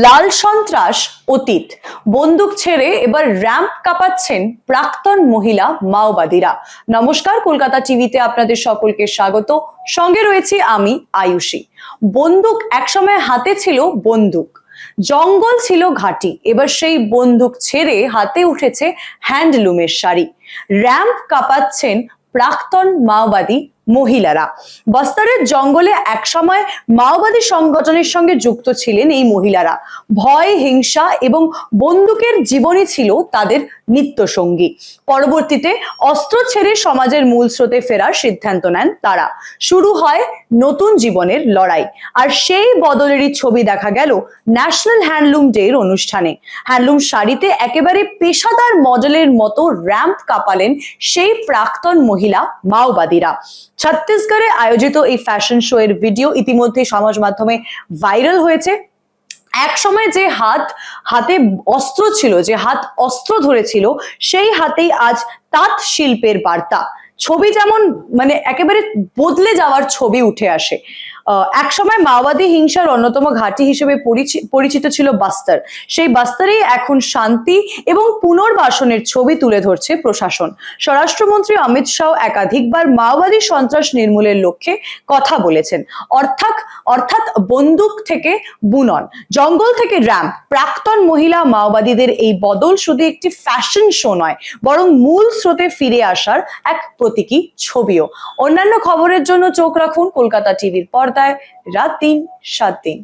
লাল সন্ত্রাস অতীত, বন্দুক ছেড়ে এবার র‍্যাম্প কাঁপাচ্ছেন প্রাক্তন মহিলা মাওবাদীরা। নমস্কার, কলকাতা টিভিতে আপনাদের সকলকে স্বাগত। সঙ্গে রয়েছি আমি আয়ুষী। বন্দুক একসময় হাতে ছিল, বন্দুক জঙ্গল ছিল ঘাঁটি, এবার সেই বন্দুক ছেড়ে হাতে উঠেছে হ্যান্ডলুমের শাড়ি। র‍্যাম্প কাঁপাচ্ছেন প্রাক্তন মাওবাদী মহিলারা। বস্তারের জঙ্গলে একসময় মাওবাদী সংগঠনের সঙ্গে যুক্ত ছিলেন এই মহিলারা। ভয়, হিংসা এবং বন্দুকের জীবনই ছিল তাদের নিত্যসঙ্গী। পরবর্তীতে অস্ত্র ছেড়ে সমাজের মূল স্রোতে ফেরার সিদ্ধান্ত নেন তারা। শুরু হয় নতুন জীবনের লড়াই। আর সেই বদলেরই ছবি দেখা গেল ন্যাশনাল হ্যান্ডলুম ডে এর অনুষ্ঠানে। হ্যান্ডলুম শাড়িতে একেবারে পেশাদার মডেলের মতো র‍্যাম্প কাঁপালেন সেই প্রাক্তন মহিলা মাওবাদীরা। ছত্তিশগড়ে আয়োজিত এই ফ্যাশন শো এর ভিডিও ইতিমধ্যে সমাজ মাধ্যমে ভাইরাল হয়েছে। এক সময় যে হাতে অস্ত্র ছিল, যে হাত অস্ত্র ধরেছিল, সেই হাতেই আজ তাঁত শিল্পের বার্তা। ছবি যেমন একেবারে বদলে যাওয়ার ছবি উঠে আসে। একসময় মাওবাদী হিংসার অন্যতম ঘাঁটি হিসেবে পরিচিত ছিল বাস্তার। সেই বাস্তারেই এখন শান্তি এবং পুনর্বাসনের ছবি তুলে ধরছে প্রশাসন। স্বরাষ্ট্রমন্ত্রী অমিত শাহ একাধিকবার মাওবাদী সন্ত্রাস নির্মূলের লক্ষ্যে কথা বলেছেন। অর্থাৎ বন্দুক থেকে বুনন, জঙ্গল থেকে র‍্যাম্প। প্রাক্তন মহিলা মাওবাদীদের এই বদল শুধু একটি ফ্যাশন শো নয়, বরং মূল স্রোতে ফিরে আসার এক প্রতীকী ছবিও। অন্যান্য খবরের জন্য চোখ রাখুন কলকাতা টিভির পর্দায় রাত ৩, ৭ দিন।